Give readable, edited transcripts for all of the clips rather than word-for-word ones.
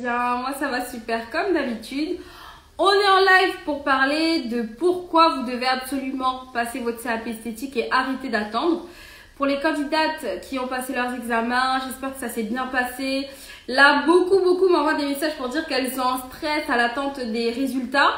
bien? Moi ça va super comme d'habitude. On est en live pour parler de pourquoi vous devez absolument passer votre CAP esthétique et arrêter d'attendre. Pour les candidates qui ont passé leurs examens, j'espère que ça s'est bien passé. Là, beaucoup m'envoient des messages pour dire qu'elles sont en stress à l'attente des résultats.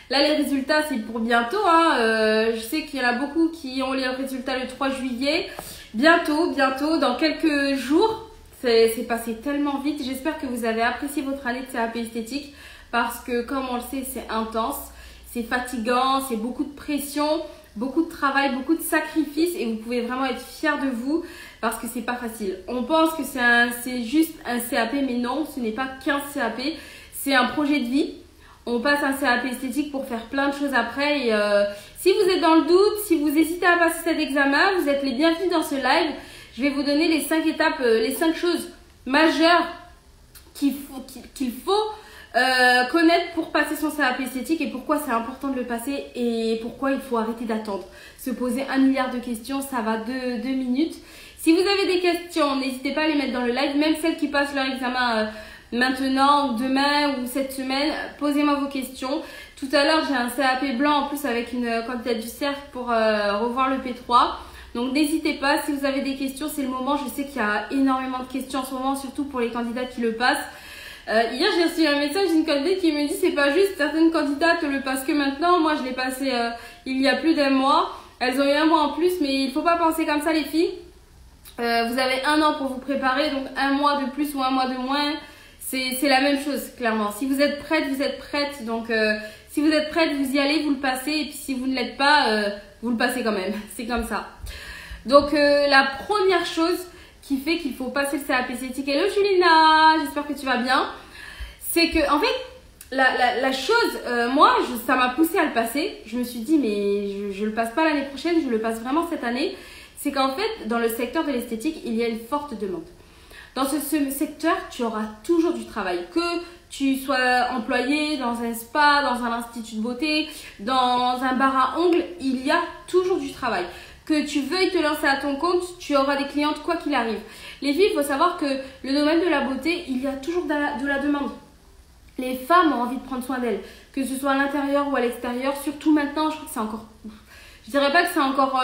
Là, les résultats, c'est pour bientôt. Je sais qu'il y en a beaucoup qui ont les résultats le 3 juillet. Bientôt, dans quelques jours. C'est passé tellement vite. J'espère que vous avez apprécié votre année de CAP esthétique parce que, comme on le sait, c'est intense, c'est fatigant, c'est beaucoup de pression, beaucoup de travail, beaucoup de sacrifices et vous pouvez vraiment être fiers de vous parce que c'est pas facile. On pense que c'est juste un CAP, mais non, ce n'est pas qu'un CAP, c'est un projet de vie. On passe un CAP esthétique pour faire plein de choses après et si vous êtes dans le doute, si vous hésitez à passer cet examen, vous êtes les bienvenus dans ce live. Je vais vous donner les 5 étapes, les 5 choses majeures qu'il faut connaître pour passer son CAP esthétique et pourquoi c'est important de le passer et pourquoi il faut arrêter d'attendre. Se poser 1 milliard de questions, ça va 2 minutes. Si vous avez des questions, n'hésitez pas à les mettre dans le live, même celles qui passent leur examen maintenant ou demain ou cette semaine, posez-moi vos questions. Tout à l'heure, j'ai un CAP blanc en plus avec une candidate du cercle pour revoir le P3. Donc n'hésitez pas, si vous avez des questions, c'est le moment. Je sais qu'il y a énormément de questions en ce moment, surtout pour les candidats qui le passent. Hier, j'ai reçu un message d'une candidate qui me dit c'est pas juste, certaines candidates le passent que maintenant. Moi, je l'ai passé il y a plus d'1 mois. Elles ont eu 1 mois en plus, mais il ne faut pas penser comme ça les filles. Vous avez 1 an pour vous préparer, donc 1 mois de plus ou 1 mois de moins, c'est la même chose, clairement. Si vous êtes prête, vous êtes prête. Donc, si vous êtes prête, vous y allez, vous le passez. Et puis, si vous ne l'êtes pas, vous le passez quand même. C'est comme ça. Donc, la première chose qui fait qu'il faut passer le CAP esthétique. Hello Julina, j'espère que tu vas bien. C'est que, en fait, la chose, moi, ça m'a poussée à le passer. Je me suis dit, mais je le passe pas l'année prochaine, je le passe vraiment cette année. C'est qu'en fait, dans le secteur de l'esthétique, il y a une forte demande. Dans ce secteur, tu auras toujours du travail. Que tu sois employé dans un spa, dans un institut de beauté, dans un bar à ongles, il y a toujours du travail. Que tu veuilles te lancer à ton compte, tu auras des clientes quoi qu'il arrive. Les filles, il faut savoir que le domaine de la beauté, il y a toujours de la demande. Les femmes ont envie de prendre soin d'elles, que ce soit à l'intérieur ou à l'extérieur. Surtout maintenant, je trouve que c'est encore... Je dirais pas que c'est encore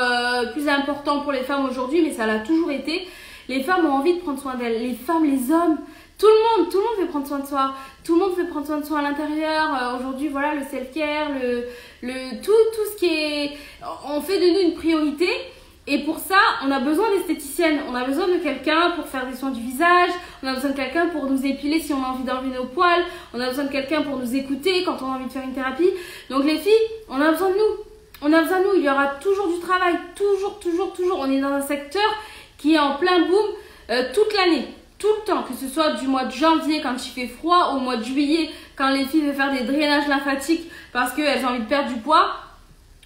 plus important pour les femmes aujourd'hui, mais ça l'a toujours été. Les femmes ont envie de prendre soin d'elles. Les femmes, les hommes, tout le monde veut prendre soin de soi. Tout le monde veut prendre soin de soi à l'intérieur. Aujourd'hui, voilà, le self-care, tout ce qui est... On fait de nous une priorité. Et pour ça, on a besoin d'esthéticiennes. On a besoin de quelqu'un pour faire des soins du visage. On a besoin de quelqu'un pour nous épiler si on a envie d'enlever nos poils. On a besoin de quelqu'un pour nous écouter quand on a envie de faire une thérapie. Donc les filles, on a besoin de nous. On a besoin de nous. Il y aura toujours du travail. Toujours. On est dans un secteur qui est en plein boom toute l'année. Tout le temps, que ce soit du mois de janvier quand il fait froid, au mois de juillet quand les filles veulent faire des drainages lymphatiques parce qu'elles ont envie de perdre du poids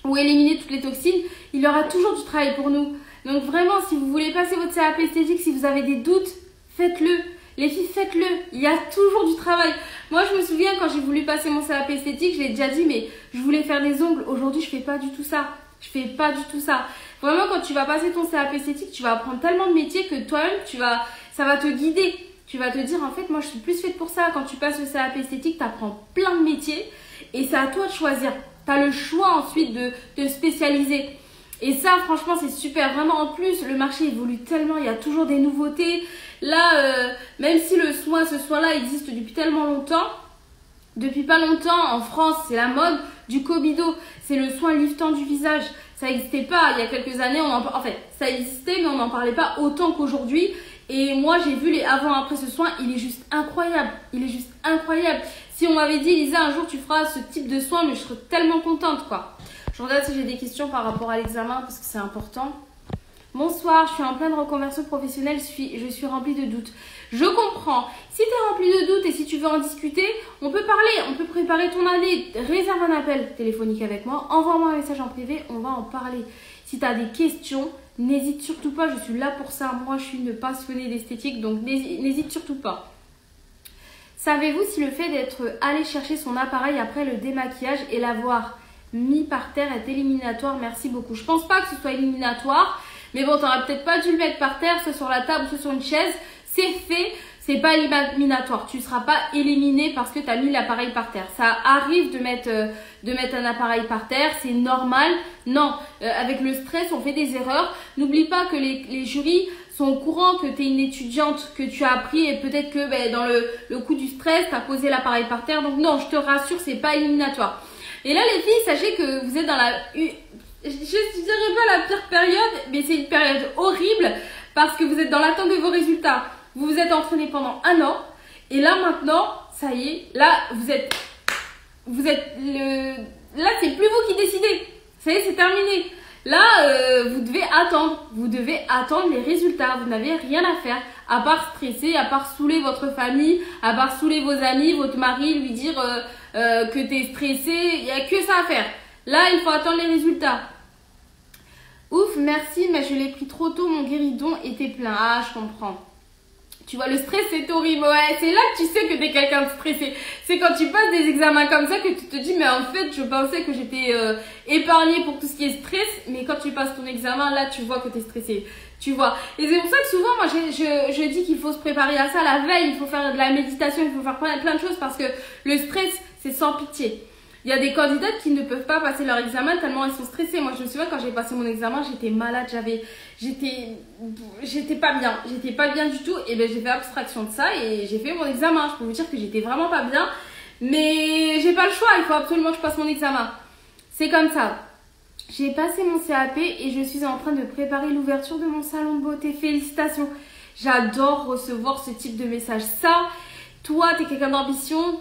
ou éliminer toutes les toxines, il y aura toujours du travail pour nous. Donc vraiment, si vous voulez passer votre CAP esthétique, si vous avez des doutes, faites-le. Les filles, faites-le. Il y a toujours du travail. Moi, je me souviens quand j'ai voulu passer mon CAP esthétique, je l'ai déjà dit, mais je voulais faire des ongles. Aujourd'hui, je fais pas du tout ça. Vraiment, quand tu vas passer ton CAP esthétique, tu vas apprendre tellement de métiers que toi-même, ça va te guider. Tu vas te dire, en fait, moi, je suis plus faite pour ça. Quand tu passes le CAP esthétique, tu apprends plein de métiers et c'est à toi de choisir. Tu as le choix ensuite de te spécialiser. Et ça, franchement, c'est super. Vraiment, en plus, le marché évolue tellement. Il y a toujours des nouveautés. Là, même si ce soin-là existe depuis tellement longtemps, depuis pas longtemps, en France, c'est la mode du Cobido. C'est le soin liftant du visage. Ça n'existait pas il y a quelques années. En fait, ça existait, mais on n'en parlait pas autant qu'aujourd'hui. Et moi, j'ai vu les avant-après ce soin. Il est juste incroyable. Si on m'avait dit, Lisa, un jour, tu feras ce type de soin, mais je serais tellement contente, quoi. Je regarde si j'ai des questions par rapport à l'examen, parce que c'est important. Bonsoir, je suis en pleine reconversion professionnelle, je suis remplie de doutes. Je comprends. Si tu es remplie de doutes et si tu veux en discuter, on peut parler, on peut préparer ton année. Réserve un appel téléphonique avec moi, envoie-moi un message en privé, on va en parler. Si tu as des questions, n'hésite surtout pas, je suis là pour ça. Moi, je suis une passionnée d'esthétique, donc n'hésite surtout pas. Savez-vous si le fait d'être allé chercher son appareil après le démaquillage et l'avoir mis par terre est éliminatoire? Merci beaucoup. Je pense pas que ce soit éliminatoire. Mais bon, t'aurais peut-être pas dû le mettre par terre, soit sur la table, soit sur une chaise. C'est fait. c'est pas éliminatoire. Tu ne seras pas éliminé parce que tu as mis l'appareil par terre. Ça arrive de mettre un appareil par terre, c'est normal. Non, avec le stress, on fait des erreurs. N'oublie pas que les jurys sont au courant que tu es une étudiante, que tu as appris et peut-être que dans le coup du stress, tu as posé l'appareil par terre. Donc non, je te rassure, c'est pas éliminatoire. Et là, les filles, sachez que vous êtes dans je dirais pas la pire période, mais c'est une période horrible parce que vous êtes dans l'attente de vos résultats. Vous vous êtes entraîné pendant 1 an et là maintenant, ça y est, là là c'est plus vous qui décidez. Ça y est, c'est terminé. Là, vous devez attendre les résultats. Vous n'avez rien à faire à part stresser, à part saouler votre famille, à part saouler vos amis, votre mari, lui dire que tu es stressé. Il n'y a que ça à faire. Là, il faut attendre les résultats. Ouf, merci, mais je l'ai pris trop tôt, mon guéridon était plein. Ah, je comprends. Tu vois, le stress, c'est horrible. Ouais, c'est là que tu sais que tu es quelqu'un de stressé. C'est quand tu passes des examens comme ça que tu te dis, mais en fait, je pensais que j'étais épargnée pour tout ce qui est stress. Mais quand tu passes ton examen, là, tu vois que tu es stressé. Tu vois. Et c'est pour ça que souvent, moi, je dis qu'il faut se préparer à ça la veille. Il faut faire de la méditation, il faut faire plein de choses parce que le stress, c'est sans pitié. Il y a des candidates qui ne peuvent pas passer leur examen tellement elles sont stressées. Moi, je me souviens quand j'ai passé mon examen, j'étais malade, j'étais pas bien. J'étais pas bien du tout. Et ben, j'ai fait abstraction de ça et j'ai fait mon examen. Je peux vous dire que j'étais vraiment pas bien. Mais j'ai pas le choix. Il faut absolument que je passe mon examen. C'est comme ça. J'ai passé mon CAP et je suis en train de préparer l'ouverture de mon salon de beauté. Félicitations. J'adore recevoir ce type de message. Ça, toi, tu es quelqu'un d'ambitieuse,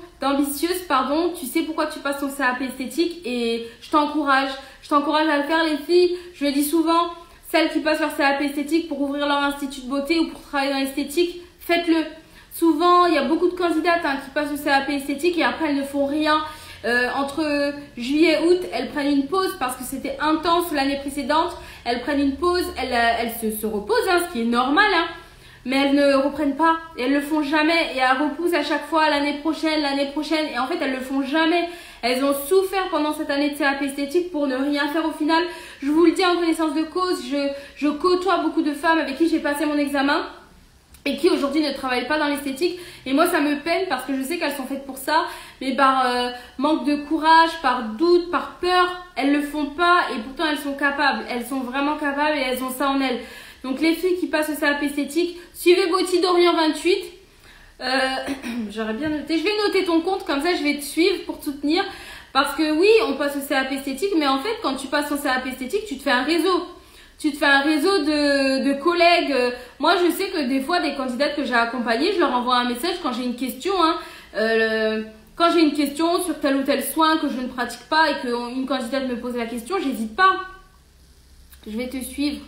tu sais pourquoi tu passes ton CAP esthétique et je t'encourage à le faire les filles. Je le dis souvent, celles qui passent leur CAP esthétique pour ouvrir leur institut de beauté ou pour travailler dans l'esthétique, faites-le. Souvent, il y a beaucoup de candidates qui passent le CAP esthétique et après elles ne font rien. Entre juillet et août, elles prennent une pause parce que c'était intense l'année précédente. Elles prennent une pause, elles se reposent, ce qui est normal. Mais elles ne reprennent pas et elles le font jamais et elles repoussent à chaque fois l'année prochaine et en fait elles le font jamais. Elles ont souffert pendant cette année de CAP esthétique pour ne rien faire au final. Je vous le dis en connaissance de cause, je côtoie beaucoup de femmes avec qui j'ai passé mon examen et qui aujourd'hui ne travaillent pas dans l'esthétique et moi ça me peine parce que je sais qu'elles sont faites pour ça mais par manque de courage, par doute, par peur, elles le font pas et pourtant elles sont capables, elles sont vraiment capables et elles ont ça en elles. Donc les filles qui passent au CAP esthétique, suivez Beauty Dorian 28. J'aurais bien noté. Je vais noter ton compte, comme ça je vais te suivre pour te soutenir. Parce que oui, on passe au CAP esthétique, mais en fait, quand tu passes au CAP esthétique, tu te fais un réseau. Tu te fais un réseau de collègues. Moi, je sais que des fois, des candidates que j'ai accompagnées, je leur envoie un message quand j'ai une question. Quand j'ai une question sur tel ou tel soin que je ne pratique pas et qu'une candidate me pose la question, j'hésite pas. Je vais te suivre.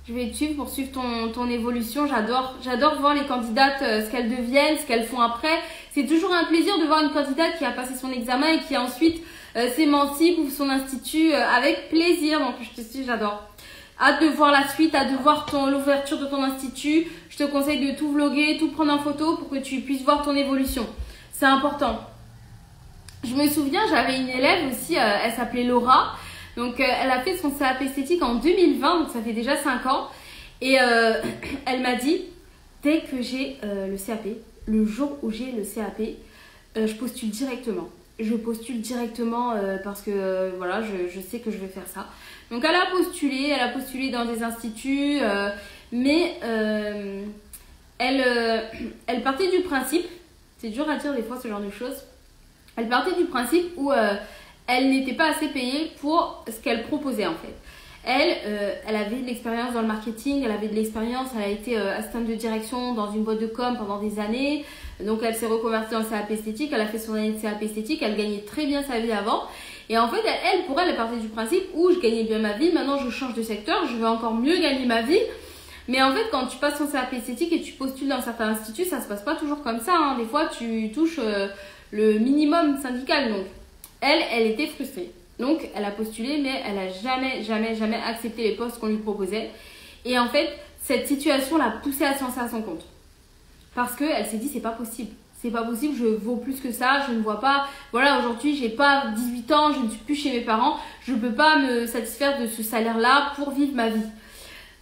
Je vais te suivre pour suivre ton évolution. J'adore voir les candidates, ce qu'elles deviennent, ce qu'elles font après. C'est toujours un plaisir de voir une candidate qui a passé son examen et qui ensuite s'émancipe ou son institut avec plaisir. Donc je te suis, j'adore. Hâte de voir la suite, hâte de voir l'ouverture de ton institut. Je te conseille de tout vlogger, tout prendre en photo pour que tu puisses voir ton évolution. C'est important. Je me souviens, j'avais une élève aussi, elle s'appelait Laura. Donc, elle a fait son CAP esthétique en 2020, donc ça fait déjà 5 ans. Et elle m'a dit, dès que j'ai le CAP, le jour où j'ai le CAP, je postule directement. Je postule directement parce que voilà, je sais que je vais faire ça. Donc, elle a postulé dans des instituts, mais elle partait du principe, c'est dur à dire des fois ce genre de choses, elle partait du principe où elle n'était pas assez payée pour ce qu'elle proposait en fait. Elle avait de l'expérience dans le marketing, elle avait de l'expérience, elle a été assistante de direction dans une boîte de com pendant des années. Donc elle s'est reconvertie en CAP esthétique, elle a fait son année de CAP esthétique, elle gagnait très bien sa vie avant. Et en fait, pour elle partait du principe où je gagnais bien ma vie, maintenant je change de secteur, je veux encore mieux gagner ma vie. Mais en fait, quand tu passes ton CAP esthétique et tu postules dans certains instituts, ça se passe pas toujours comme ça. Des fois, tu touches le minimum syndical. Donc, elle était frustrée. Donc, elle a postulé, mais elle a jamais accepté les postes qu'on lui proposait. Et en fait, cette situation l'a poussée à se lancer à son compte. Parce qu'elle s'est dit, c'est pas possible. C'est pas possible, je vaux plus que ça, je ne vois pas. Voilà, aujourd'hui, j'ai pas 18 ans, je ne suis plus chez mes parents. Je peux pas me satisfaire de ce salaire-là pour vivre ma vie.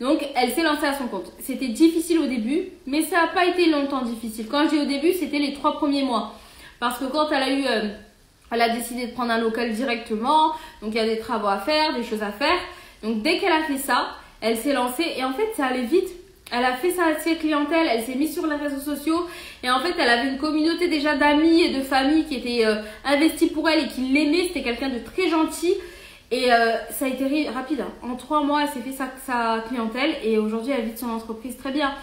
Donc, elle s'est lancée à son compte. C'était difficile au début, mais ça n'a pas été longtemps difficile. Quand j'ai au début, c'était les 3 premiers mois. Parce que quand elle a décidé de prendre un local directement, donc il y a des travaux à faire, des choses à faire. Donc, dès qu'elle a fait ça, elle s'est lancée et en fait, ça allait vite. Elle a fait sa clientèle, elle s'est mise sur les réseaux sociaux et en fait, elle avait une communauté déjà d'amis et de familles qui étaient investis pour elle et qui l'aimaient. C'était quelqu'un de très gentil. Et ça a été rapide. Hein. En 3 mois, elle s'est fait sa clientèle et aujourd'hui, elle vit de son entreprise très bien.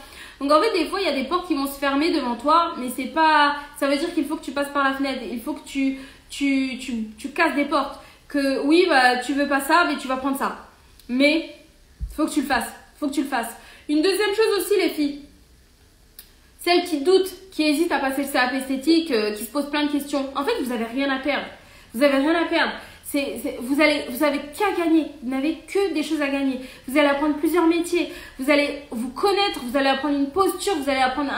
Donc en fait, des fois, il y a des portes qui vont se fermer devant toi, mais c'est pas. Ça veut dire qu'il faut que tu passes par la fenêtre. Il faut que tu casses des portes. Que oui, bah, tu veux pas ça, mais tu vas prendre ça. Mais faut que tu le fasses. Faut que tu le fasses. Une deuxième chose aussi, les filles. Celles qui doutent, qui hésitent à passer le CAP esthétique, qui se posent plein de questions. En fait, vous avez rien à perdre. Vous avez rien à perdre. Vous avez qu'à gagner. Vous n'avez que des choses à gagner. Vous allez apprendre plusieurs métiers. Vous allez vous connaître. Vous allez apprendre une posture. Vous allez apprendre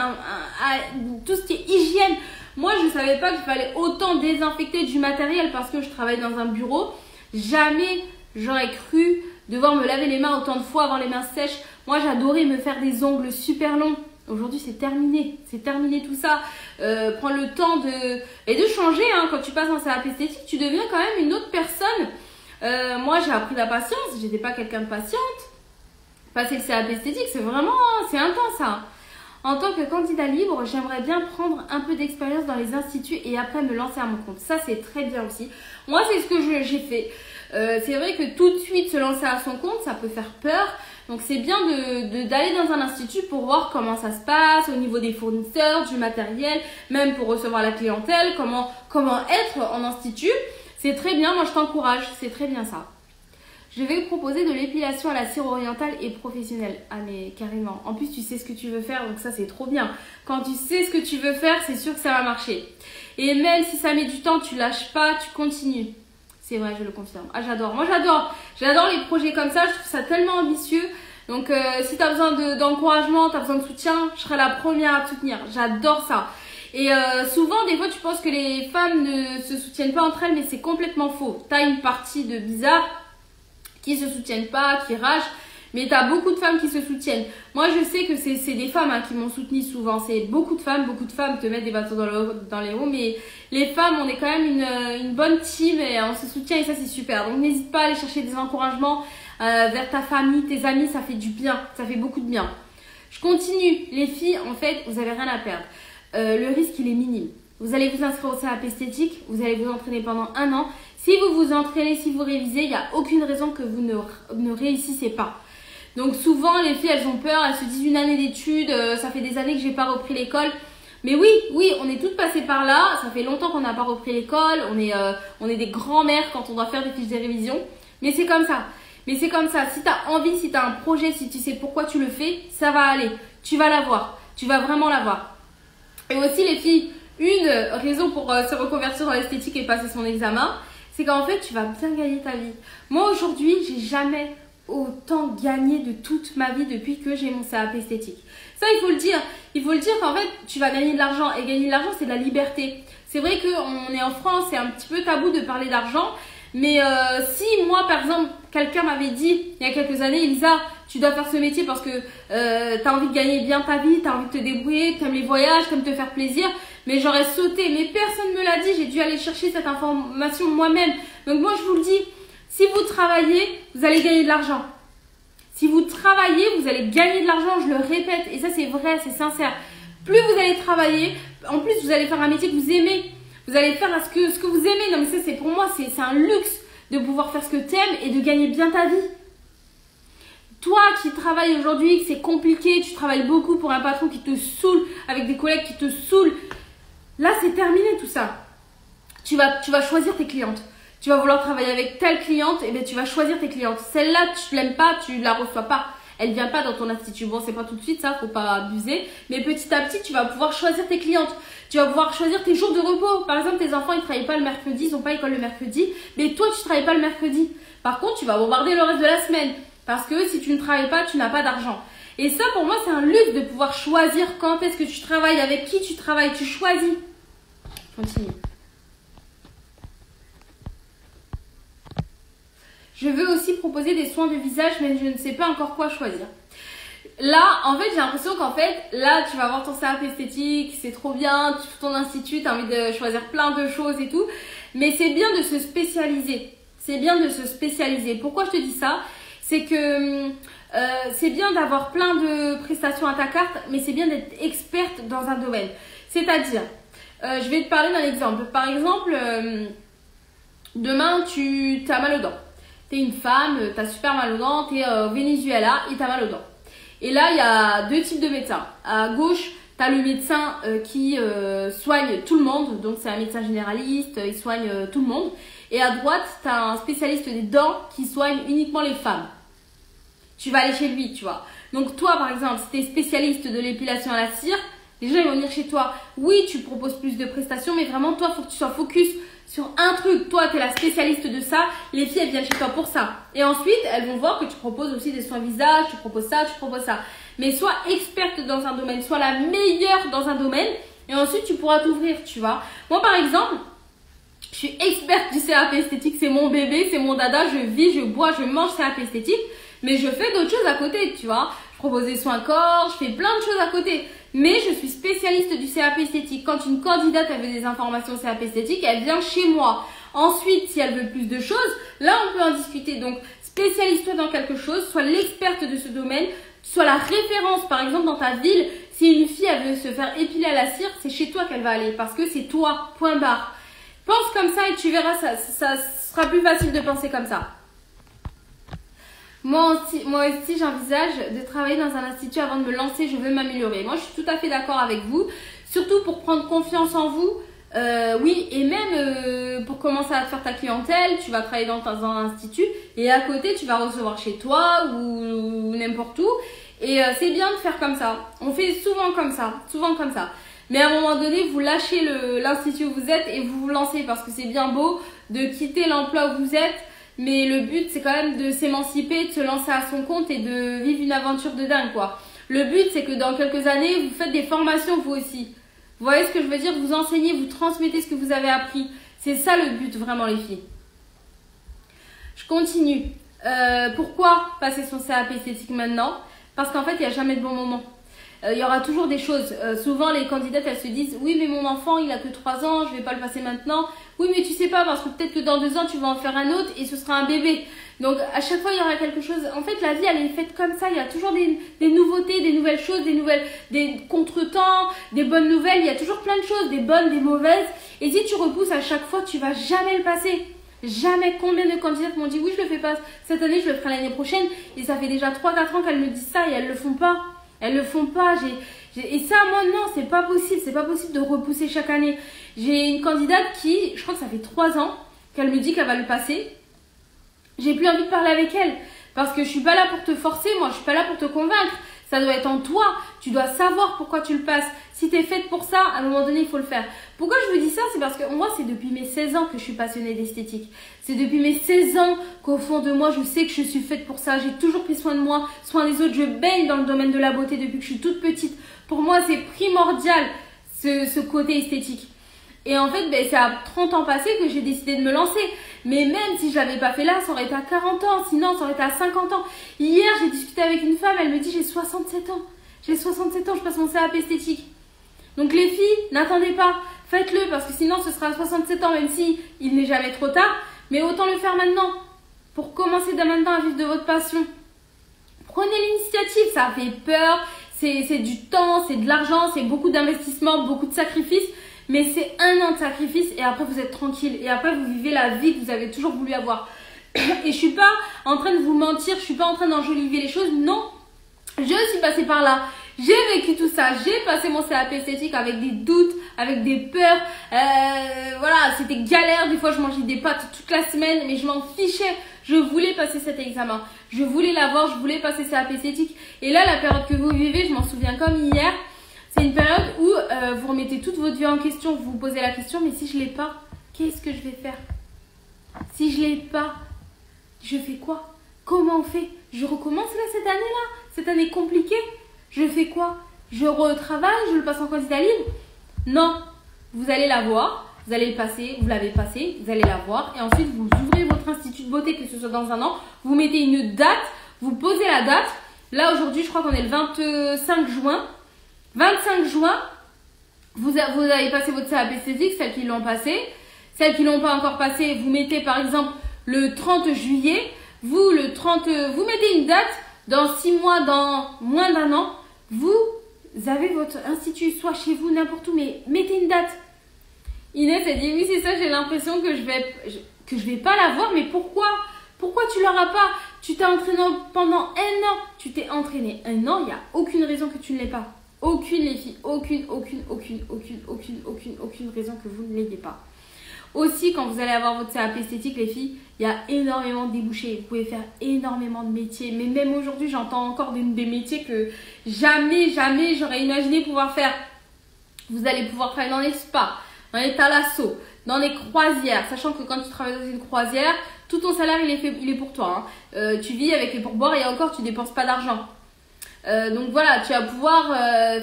tout ce qui est hygiène. Moi, je ne savais pas qu'il fallait autant désinfecter du matériel parce que je travaille dans un bureau. Jamais j'aurais cru devoir me laver les mains autant de fois, avoir les mains sèches. Moi, j'adorais me faire des ongles super longs. Aujourd'hui, c'est terminé. C'est terminé tout ça. Prends le temps de changer. Hein. Quand tu passes en CAP esthétique, tu deviens quand même une autre personne. Moi, j'ai appris la patience. J'étais pas quelqu'un de patiente. Passer le CAP esthétique, c'est intense, ça. En tant que candidat libre, j'aimerais bien prendre un peu d'expérience dans les instituts et après me lancer à mon compte. Ça, c'est très bien aussi. Moi, c'est ce que j'ai fait. C'est vrai que tout de suite, se lancer à son compte, ça peut faire peur. Donc, c'est bien d'aller dans un institut pour voir comment ça se passe au niveau des fournisseurs, du matériel, même pour recevoir la clientèle, comment être en institut. C'est très bien, moi je t'encourage, c'est très bien ça. Je vais vous proposer de l'épilation à la cire orientale et professionnelle. Ah mais carrément. En plus, tu sais ce que tu veux faire, donc ça c'est trop bien. Quand tu sais ce que tu veux faire, c'est sûr que ça va marcher. Et même si ça met du temps, tu lâches pas, tu continues. C'est vrai, je le confirme. Ah j'adore, moi j'adore. J'adore les projets comme ça, je trouve ça tellement ambitieux. Donc si tu as besoin d'encouragement, tu as besoin de soutien, je serai la première à te soutenir. J'adore ça. Et souvent, des fois, tu penses que les femmes ne se soutiennent pas entre elles, mais c'est complètement faux. Tu as une partie de bizarres qui se soutiennent pas, qui ragent, mais tu as beaucoup de femmes qui se soutiennent. Moi, je sais que c'est des femmes qui m'ont soutenue souvent. C'est beaucoup de femmes te mettent des bâtons dans les roues, mais les femmes, on est quand même une bonne team et on se soutient et ça, c'est super. Donc, n'hésite pas à aller chercher des encouragements vers ta famille, tes amis, ça fait du bien, ça fait beaucoup de bien. Je continue. Les filles, en fait, vous avez rien à perdre. Le risque, il est minime. Vous allez vous inscrire au CAP esthétique, vous allez vous entraîner pendant 1 an. Si vous vous entraînez, si vous révisez, il n'y a aucune raison que vous ne réussissez pas. Donc souvent, les filles, elles ont peur, elles se disent une année d'études, ça fait des années que je n'ai pas repris l'école. Mais oui, on est toutes passées par là, ça fait longtemps qu'on n'a pas repris l'école, on est des grands-mères quand on doit faire des fiches de révision. Mais c'est comme ça. Si tu as envie, si tu as un projet, si tu sais pourquoi tu le fais, ça va aller. Tu vas l'avoir, tu vas vraiment l'avoir. Et aussi les filles, une raison pour se reconvertir dans l'esthétique et passer son examen, c'est qu'en fait, tu vas bien gagner ta vie. Moi, aujourd'hui, j'ai jamais autant gagné de toute ma vie depuis que j'ai mon CAP esthétique. Ça, il faut le dire. Il faut le dire qu'en fait, tu vas gagner de l'argent. Et gagner de l'argent, c'est de la liberté. C'est vrai qu'on est en France, c'est un petit peu tabou de parler d'argent. Mais si moi, par exemple, quelqu'un m'avait dit il y a quelques années, Elisa, tu dois faire ce métier parce que tu as envie de gagner bien ta vie, tu as envie de te débrouiller, tu aimes les voyages, tu aimes te faire plaisir, mais j'aurais sauté. Mais personne ne me l'a dit, j'ai dû aller chercher cette information moi-même. Donc moi, je vous le dis, si vous travaillez, vous allez gagner de l'argent. Si vous travaillez, vous allez gagner de l'argent, je le répète. Et ça, c'est vrai, c'est sincère. Plus vous allez travailler, en plus, vous allez faire un métier que vous aimez. Vous allez faire ce que vous aimez. Non, mais ça, c'est pour moi, c'est un luxe de pouvoir faire ce que tu aimes et de gagner bien ta vie. Toi qui travailles aujourd'hui, que c'est compliqué, tu travailles beaucoup pour un patron qui te saoule, avec des collègues qui te saoulent. Là, c'est terminé tout ça. Tu vas choisir tes clientes. Tu vas vouloir travailler avec telle cliente, et bien tu vas choisir tes clientes. Celle-là, tu l'aimes pas, tu la reçois pas. Elle vient pas dans ton institut. Bon, c'est pas tout de suite, ça, faut pas abuser. Mais petit à petit, tu vas pouvoir choisir tes clientes. Tu vas pouvoir choisir tes jours de repos. Par exemple, tes enfants, ils travaillent pas le mercredi, ils n'ont pas école le mercredi. Mais toi, tu travailles pas le mercredi. Par contre, tu vas bombarder le reste de la semaine. Parce que si tu ne travailles pas, tu n'as pas d'argent. Et ça, pour moi, c'est un luxe de pouvoir choisir quand est-ce que tu travailles, avec qui tu travailles. Tu choisis. Continue. Je veux aussi proposer des soins de visage, mais je ne sais pas encore quoi choisir. là, en fait, j'ai l'impression qu'en fait, là, tu vas avoir ton CAP esthétique, c'est trop bien, tu fais ton institut, tu as envie de choisir plein de choses et tout. Mais c'est bien de se spécialiser. C'est bien de se spécialiser. Pourquoi je te dis ça? C'est que c'est bien d'avoir plein de prestations à ta carte, mais c'est bien d'être experte dans un domaine. C'est-à-dire, je vais te parler d'un exemple. Par exemple, demain, tu as mal aux dents. Tu es une femme, tu as super mal aux dents, tu es au Venezuela et tu as mal aux dents. Et là, il y a deux types de médecins. À gauche, tu as le médecin qui soigne tout le monde. Donc, c'est un médecin généraliste, il soigne tout le monde. Et à droite, tu as un spécialiste des dents qui soigne uniquement les femmes. Tu vas aller chez lui, tu vois. Donc, toi, par exemple, si tu es spécialiste de l'épilation à la cire, les gens ils vont venir chez toi. Oui, tu proposes plus de prestations, mais vraiment, toi, il faut que tu sois focus sur un truc. Toi, tu es la spécialiste de ça. Les filles, elles viennent chez toi pour ça. Et ensuite, elles vont voir que tu proposes aussi des soins visage, tu proposes ça, tu proposes ça. Mais sois experte dans un domaine, sois la meilleure dans un domaine. Et ensuite, tu pourras t'ouvrir, tu vois. Moi, par exemple, je suis experte du CAP esthétique. C'est mon bébé, c'est mon dada. Je vis, je bois, je mange CAP esthétique. Mais je fais d'autres choses à côté, tu vois. Je propose des soins corps, je fais plein de choses à côté. Mais je suis spécialiste du CAP esthétique. Quand une candidate avait des informations CAP esthétique, elle vient chez moi. Ensuite, si elle veut plus de choses, là, on peut en discuter. Donc, spécialise-toi dans quelque chose, sois l'experte de ce domaine, sois la référence. Par exemple, dans ta ville, si une fille, elle veut se faire épiler à la cire, c'est chez toi qu'elle va aller parce que c'est toi, point barre. Pense comme ça et tu verras, ça sera plus facile de penser comme ça. Moi aussi, j'envisage de travailler dans un institut avant de me lancer. Je veux m'améliorer. Moi, je suis tout à fait d'accord avec vous. Surtout pour prendre confiance en vous. Oui, et même pour commencer à te faire ta clientèle, tu vas travailler dans un institut. Et à côté, tu vas recevoir chez toi ou n'importe où. Et c'est bien de faire comme ça. On fait souvent comme ça. Souvent comme ça. Mais à un moment donné, vous lâchez l'institut où vous êtes et vous vous lancez. Parce que c'est bien beau de quitter l'emploi où vous êtes. Mais le but, c'est quand même de s'émanciper, de se lancer à son compte et de vivre une aventure de dingue, quoi. Le but, c'est que dans quelques années, vous faites des formations, vous aussi. Vous voyez ce que je veux dire? Vous enseignez, vous transmettez ce que vous avez appris. C'est ça le but, vraiment, les filles. Je continue. Pourquoi passer son CAP esthétique maintenant? Parce qu'en fait, il n'y a jamais de bon moment. Il y aura toujours des choses. Souvent, les candidates, elles se disent « Oui, mais mon enfant, il a que 3 ans, je ne vais pas le passer maintenant. » Oui, mais tu sais pas, parce que peut-être que dans 2 ans, tu vas en faire un autre et ce sera un bébé. Donc, à chaque fois, il y aura quelque chose. En fait, la vie, elle est faite comme ça. Il y a toujours des nouveautés, des nouvelles choses, des contretemps, des bonnes nouvelles. Il y a toujours plein de choses, des bonnes, des mauvaises. Et si tu repousses à chaque fois, tu vas jamais le passer. Jamais. Combien de candidates m'ont dit « Oui, je le fais pas cette année, je le ferai l'année prochaine. » Et ça fait déjà 3-4 ans qu'elles me disent ça et elles le font pas. Elles le font pas. Et ça, moi, non, c'est pas possible. C'est pas possible de repousser chaque année. J'ai une candidate qui, je crois que ça fait 3 ans qu'elle me dit qu'elle va le passer. J'ai plus envie de parler avec elle. Parce que je suis pas là pour te forcer, moi. Je suis pas là pour te convaincre. Ça doit être en toi. Tu dois savoir pourquoi tu le passes. Si tu es faite pour ça, à un moment donné, il faut le faire. Pourquoi je vous dis ça? C'est parce que moi, c'est depuis mes 16 ans que je suis passionnée d'esthétique. C'est depuis mes 16 ans qu'au fond de moi, je sais que je suis faite pour ça. J'ai toujours pris soin de moi, soin des autres. Je baigne dans le domaine de la beauté depuis que je suis toute petite. Pour moi, c'est primordial, ce côté esthétique. Et en fait, c'est à 30 ans passés que j'ai décidé de me lancer. Mais même si je l'avais pas fait là, ça aurait été à 40 ans. Sinon, ça aurait été à 50 ans. Hier, j'ai discuté avec une femme, elle me dit j'ai 67 ans. J'ai 67 ans, je passe mon CAP esthétique. Donc les filles, n'attendez pas. Faites-le parce que sinon, ce sera à 67 ans, même si il n'est jamais trop tard. Mais autant le faire maintenant. Pour commencer dès maintenant à vivre de votre passion. Prenez l'initiative, ça fait peur. C'est du temps, c'est de l'argent, c'est beaucoup d'investissement, beaucoup de sacrifices. Mais c'est 1 an de sacrifice et après vous êtes tranquille. Et après vous vivez la vie que vous avez toujours voulu avoir. Et je suis pas en train de vous mentir, je suis pas en train d'enjoliver les choses. Non, je suis passée par là. J'ai vécu tout ça. J'ai passé mon CAP esthétique avec des doutes, avec des peurs. Voilà, c'était galère. Des fois je mangeais des pâtes toute la semaine, mais je m'en fichais. Je voulais passer cet examen. Je voulais l'avoir, je voulais passer CAP esthétique. Et là, la période que vous vivez, je m'en souviens comme hier. C'est une période où vous remettez toute votre vie en question, vous vous posez la question, mais si je ne l'ai pas, qu'est-ce que je vais faire? Si je ne l'ai pas, je fais quoi? Comment on fait? Je recommence là cette année-là? Cette année compliquée? Je fais quoi? Je retravaille? Je le passe en candidat libre? Non, vous allez l'avoir, vous allez le passer, vous l'avez passé, vous allez l'avoir, et ensuite vous ouvrez votre institut de beauté, que ce soit dans 1 an, vous mettez une date, vous posez la date, Là, aujourd'hui, je crois qu'on est le 25 juin. 25 juin, vous avez passé votre CAP esthétique, celles qui l'ont passé. Celles qui l'ont pas encore passé, vous mettez par exemple le 30 juillet. Vous mettez une date. Dans 6 mois, dans moins d'1 an, vous avez votre institut, soit chez vous, n'importe où, mais mettez une date. Inès a dit, oui, c'est ça, j'ai l'impression que je vais pas l'avoir, mais pourquoi? Pourquoi tu l'auras pas? Tu t'es entraîné pendant 1 an. Tu t'es entraîné 1 an, il n'y a aucune raison que tu ne l'aies pas. Aucune, les filles, aucune raison que vous ne l'ayez pas. Aussi, quand vous allez avoir votre CAP esthétique, les filles, il y a énormément de débouchés. Vous pouvez faire énormément de métiers. Mais même aujourd'hui, j'entends encore des métiers que jamais j'aurais imaginé pouvoir faire. Vous allez pouvoir travailler dans les spas, dans les thalassos, dans les croisières. Sachant que quand tu travailles dans une croisière, tout ton salaire, il est pour toi. Hein. Tu vis avec les pourboires et encore, tu ne dépenses pas d'argent. Donc voilà, tu vas pouvoir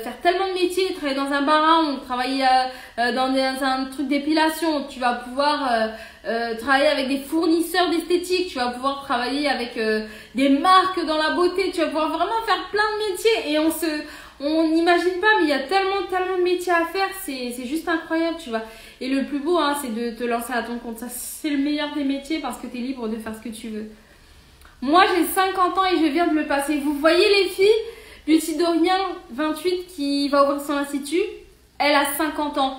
faire tellement de métiers, travailler dans un bar, travailler dans un truc d'épilation, tu vas pouvoir travailler avec des fournisseurs d'esthétique, tu vas pouvoir travailler avec des marques dans la beauté, tu vas pouvoir vraiment faire plein de métiers et on n'imagine pas, mais il y a tellement de métiers à faire, c'est juste incroyable, tu vois. Et le plus beau, hein, c'est de te lancer à ton compte, ça c'est le meilleur des métiers parce que tu es libre de faire ce que tu veux. Moi, j'ai 50 ans et je viens de le passer. Vous voyez les filles, Lucie Dorian, 28, qui va ouvrir son institut, elle a 50 ans.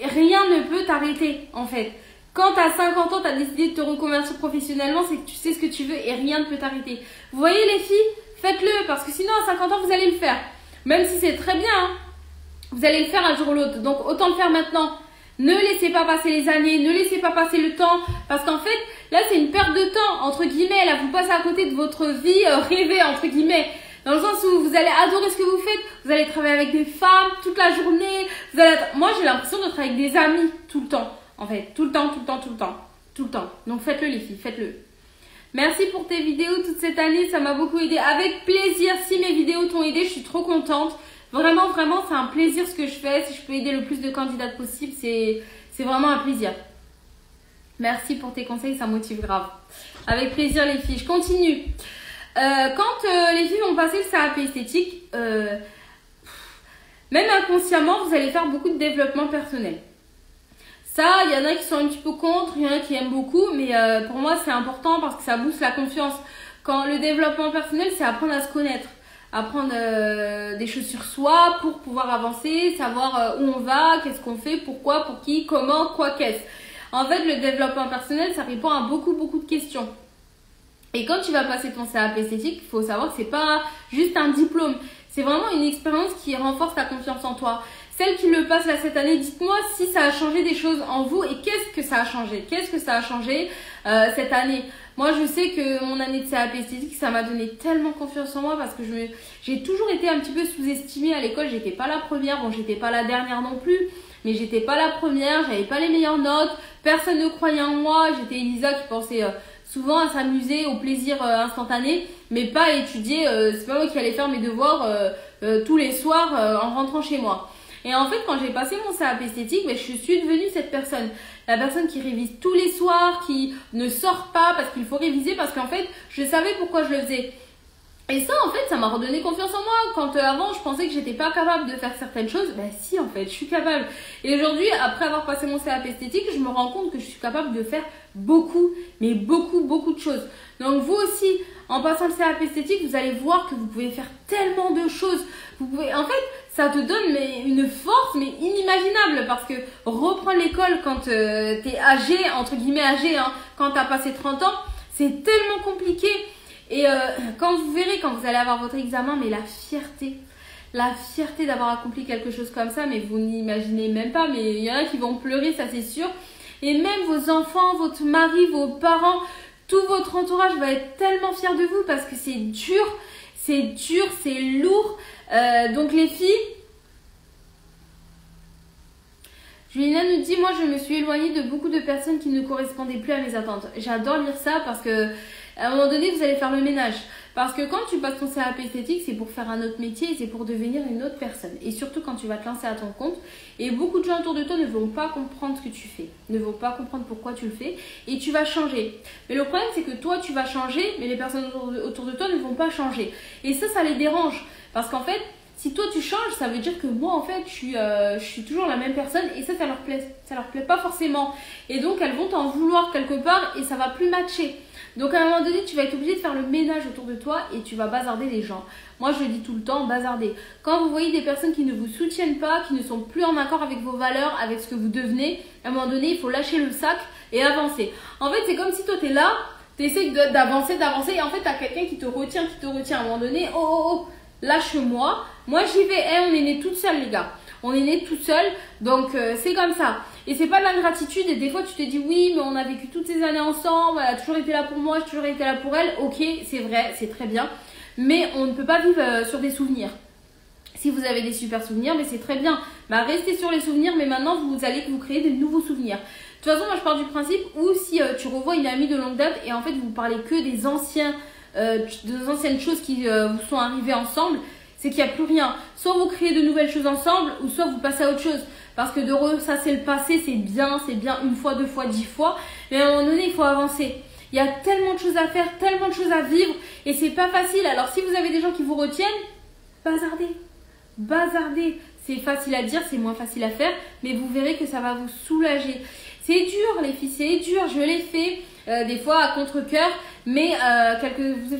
Rien ne peut t'arrêter, en fait. Quand tu as 50 ans, tu as décidé de te reconvertir professionnellement, c'est que tu sais ce que tu veux et rien ne peut t'arrêter. Vous voyez les filles, faites-le parce que sinon à 50 ans, vous allez le faire. Même si c'est très bien, hein, vous allez le faire un jour ou l'autre. Donc, autant le faire maintenant. Ne laissez pas passer les années, ne laissez pas passer le temps. Parce qu'en fait, là, c'est une perte de temps, entre guillemets. Là, vous passez à côté de votre vie rêvée, entre guillemets. Dans le sens où vous allez adorer ce que vous faites. Vous allez travailler avec des femmes toute la journée. Moi, j'ai l'impression de travailler avec des amis tout le temps. En fait, tout le temps. Donc, faites-le les filles, faites-le. Merci pour tes vidéos toute cette année. Ça m'a beaucoup aidé. Avec plaisir, si mes vidéos t'ont aidé, je suis trop contente. Vraiment, c'est un plaisir ce que je fais. Si je peux aider le plus de candidates possible, c'est vraiment un plaisir. Merci pour tes conseils, ça motive grave. Avec plaisir les filles. Je continue. Quand les filles vont passer le CAP esthétique, même inconsciemment, vous allez faire beaucoup de développement personnel. Ça, il y en a qui sont un petit peu contre, il y en a qui aiment beaucoup, mais pour moi, c'est important parce que ça booste la confiance. Quand le développement personnel, c'est apprendre à se connaître. Apprendre des choses sur soi pour pouvoir avancer, savoir où on va, qu'est-ce qu'on fait, pourquoi, pour qui, comment, quoi, qu'est-ce. En fait, le développement personnel, ça répond à beaucoup de questions. Et quand tu vas passer ton CAP esthétique, il faut savoir que c'est pas juste un diplôme. C'est vraiment une expérience qui renforce ta confiance en toi. Celles qui le passent là cette année, dites-moi si ça a changé des choses en vous et qu'est-ce que ça a changé. Qu'est-ce que ça a changé cette année? Moi, je sais que mon année de CAP esthétique, ça m'a donné tellement confiance en moi parce que j'ai toujours été un petit peu sous-estimée à l'école. J'étais pas la première, bon, j'étais pas la dernière non plus, mais j'étais pas la première, j'avais pas les meilleures notes, personne ne croyait en moi. J'étais Elisa qui pensait souvent à s'amuser, au plaisir instantané, mais pas à étudier. C'est pas moi qui allais faire mes devoirs tous les soirs en rentrant chez moi. Et en fait, quand j'ai passé mon CAP esthétique, je suis devenue cette personne. La personne qui révise tous les soirs, qui ne sort pas parce qu'il faut réviser, parce qu'en fait, je savais pourquoi je le faisais. Et ça, en fait, ça m'a redonné confiance en moi. Quand avant, je pensais que j'étais pas capable de faire certaines choses, si, en fait, je suis capable. Et aujourd'hui, après avoir passé mon CAP esthétique, je me rends compte que je suis capable de faire beaucoup de choses. Donc vous aussi, en passant le CAP esthétique, vous allez voir que vous pouvez faire tellement de choses. Vous pouvez, en fait, ça te donne une force inimaginable parce que reprendre l'école quand t'es âgé, entre guillemets âgé, hein, quand t'as passé 30 ans, c'est tellement compliqué. Et quand vous verrez, quand vous allez avoir votre examen, mais la fierté d'avoir accompli quelque chose comme ça, mais vous n'imaginez même pas, mais il y en a qui vont pleurer, ça c'est sûr. Et même vos enfants, votre mari, vos parents, tout votre entourage va être tellement fier de vous parce que c'est dur, c'est lourd. Donc les filles, Julina nous dit, moi je me suis éloignée de beaucoup de personnes qui ne correspondaient plus à mes attentes. J'adore lire ça parce que À un moment donné, vous allez faire le ménage. Parce que quand tu passes ton CAP esthétique, c'est pour faire un autre métier et c'est pour devenir une autre personne. Et surtout quand tu vas te lancer à ton compte. Et beaucoup de gens autour de toi ne vont pas comprendre ce que tu fais. Ne vont pas comprendre pourquoi tu le fais. Et tu vas changer. Mais le problème, c'est que toi, tu vas changer, mais les personnes autour de toi ne vont pas changer. Et ça les dérange. Parce qu'en fait, si toi tu changes, ça veut dire que moi en fait je suis toujours la même personne et ça leur plaît pas forcément. Et donc elles vont t'en vouloir quelque part et ça va plus matcher. Donc à un moment donné tu vas être obligé de faire le ménage autour de toi et tu vas bazarder les gens. Moi je le dis tout le temps, bazarder. Quand vous voyez des personnes qui ne vous soutiennent pas, qui ne sont plus en accord avec vos valeurs, avec ce que vous devenez, à un moment donné il faut lâcher le sac et avancer. En fait c'est comme si toi tu es là, tu essaies d'avancer et en fait tu as quelqu'un qui te retient à un moment donné, oh, lâche-moi. Moi j'y vais, on est nés toutes seules les gars. On est nés toutes seules, donc c'est comme ça. Et c'est pas de l'ingratitude et des fois tu te dis oui mais on a vécu toutes ces années ensemble, elle a toujours été là pour moi, j'ai toujours été là pour elle. Ok, c'est vrai, c'est très bien. Mais on ne peut pas vivre sur des souvenirs. Si vous avez des super souvenirs, mais c'est très bien. Bah restez sur les souvenirs, mais maintenant vous allez vous créer des nouveaux souvenirs. De toute façon, moi je pars du principe où si tu revois une amie de longue date et en fait vous parlez que des anciennes choses qui vous sont arrivées ensemble, c'est qu'il n'y a plus rien. Soit vous créez de nouvelles choses ensemble, ou soit vous passez à autre chose. Parce que de ressasser le passé, c'est bien une fois, 2 fois, 10 fois. Mais à un moment donné, il faut avancer. Il y a tellement de choses à faire, tellement de choses à vivre, et c'est pas facile. Alors si vous avez des gens qui vous retiennent, bazardez. C'est facile à dire, c'est moins facile à faire, mais vous verrez que ça va vous soulager. C'est dur les filles, c'est dur, je l'ai fait des fois à contre-cœur, mais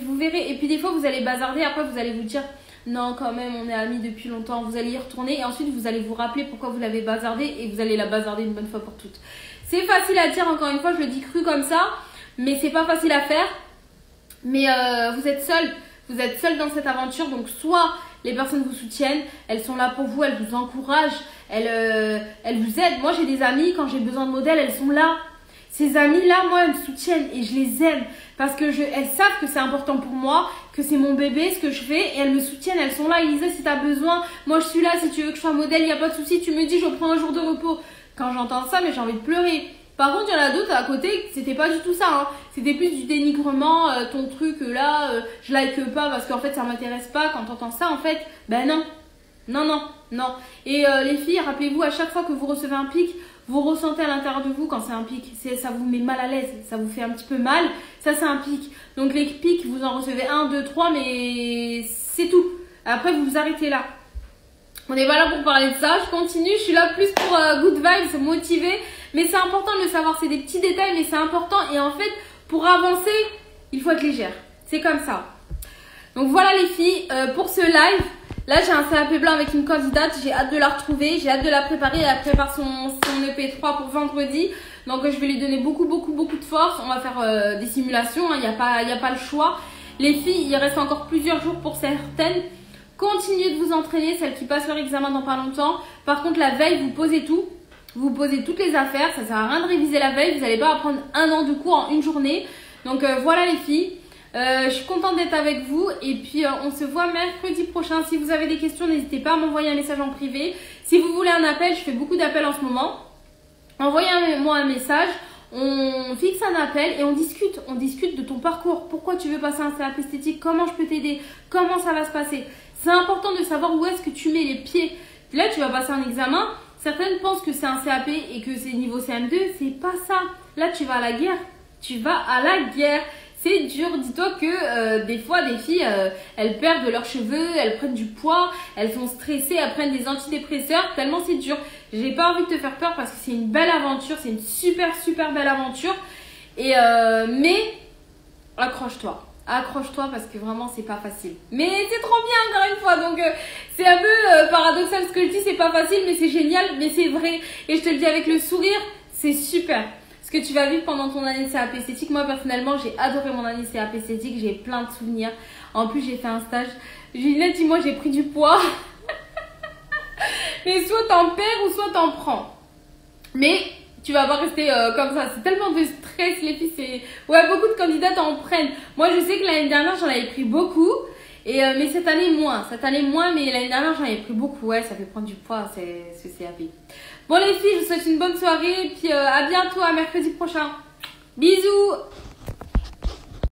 vous verrez. Et puis des fois vous allez bazarder, après vous allez vous dire non quand même on est amis depuis longtemps, vous allez y retourner et ensuite vous allez vous rappeler pourquoi vous l'avez bazardé et vous allez la bazarder une bonne fois pour toutes. C'est facile à dire, encore une fois je le dis cru comme ça, mais c'est pas facile à faire. Mais vous êtes seul dans cette aventure, donc soit les personnes vous soutiennent, elles sont là pour vous, elles vous encouragent, elles vous aident. Moi j'ai des amies, quand j'ai besoin de modèles, elles sont là. Ces amies-là, moi, elles me soutiennent et je les aime parce que elles savent que c'est important pour moi, que c'est mon bébé, ce que je fais, et elles me soutiennent, elles sont là. Elisa, si tu as besoin, moi je suis là, si tu veux que je sois modèle, il n'y a pas de souci, tu me dis, je prends un jour de repos. Quand j'entends ça, mais j'ai envie de pleurer. Par contre, il y en a d'autres à côté, c'était pas du tout ça. Hein. C'était plus du dénigrement, ton truc là, je like pas parce qu'en fait ça m'intéresse pas. Quand t'entends ça, en fait, ben non. Et les filles, rappelez-vous, à chaque fois que vous recevez un pic, vous ressentez à l'intérieur de vous quand c'est un pic, ça vous met mal à l'aise, ça vous fait un petit peu mal, ça c'est un pic. Donc les pics, vous en recevez 1, 2, 3, mais c'est tout. Après, vous vous arrêtez là. On n'est pas là pour parler de ça, je continue, je suis là plus pour good vibes, motiver. Mais c'est important de le savoir, c'est des petits détails, mais c'est important. Et en fait, pour avancer, il faut être légère. C'est comme ça. Donc voilà les filles, pour ce live. Là, j'ai un CAP blanc avec une candidate. J'ai hâte de la retrouver. J'ai hâte de la préparer. Elle prépare son EP3 pour vendredi. Donc, je vais lui donner beaucoup de force. On va faire des simulations. Il n'y a pas le choix. Les filles, il reste encore plusieurs jours pour certaines. Continuez de vous entraîner. Celles qui passent leur examen dans pas longtemps. Par contre, la veille, vous posez tout. Vous posez toutes les affaires. Ça sert à rien de réviser la veille. Vous n'allez pas apprendre 1 an de cours en une journée. Donc, voilà les filles. Je suis contente d'être avec vous et puis on se voit mercredi prochain. Si vous avez des questions, n'hésitez pas à m'envoyer un message en privé. Si vous voulez un appel, je fais beaucoup d'appels en ce moment. Envoyez-moi un message, on fixe un appel et on discute de ton parcours. Pourquoi tu veux passer un CAP esthétique? Comment je peux t'aider? Comment ça va se passer? C'est important de savoir où est-ce que tu mets les pieds. Là, tu vas passer un examen. Certaines pensent que c'est un CAP et que c'est niveau CM2. C'est pas ça. Là, tu vas à la guerre. C'est dur, dis-toi que des fois des filles, elles perdent leurs cheveux, elles prennent du poids, elles sont stressées, elles prennent des antidépresseurs, tellement c'est dur. J'ai pas envie de te faire peur parce que c'est une belle aventure, c'est une super belle aventure. Et mais accroche-toi parce que vraiment c'est pas facile. Mais c'est trop bien encore une fois, donc c'est un peu paradoxal ce que je dis, c'est pas facile mais c'est génial, mais c'est vrai. Et je te le dis avec le sourire, c'est super. Que tu vas vivre pendant ton année de CAP esthétique. Moi personnellement j'ai adoré mon année de CAP esthétique, j'ai plein de souvenirs. En plus j'ai fait un stage. Juliette, dis-moi, j'ai pris du poids. Mais soit t'en perds ou soit t'en prends. Mais tu vas pas rester comme ça. C'est tellement de stress les filles. Ouais, beaucoup de candidates en prennent. Moi je sais que l'année dernière j'en avais pris beaucoup. Mais cette année moins, mais l'année dernière j'en avais pris beaucoup. Ouais, ça fait prendre du poids ce CAP. Bon les filles, je vous souhaite une bonne soirée et puis à bientôt, à mercredi prochain. Bisous.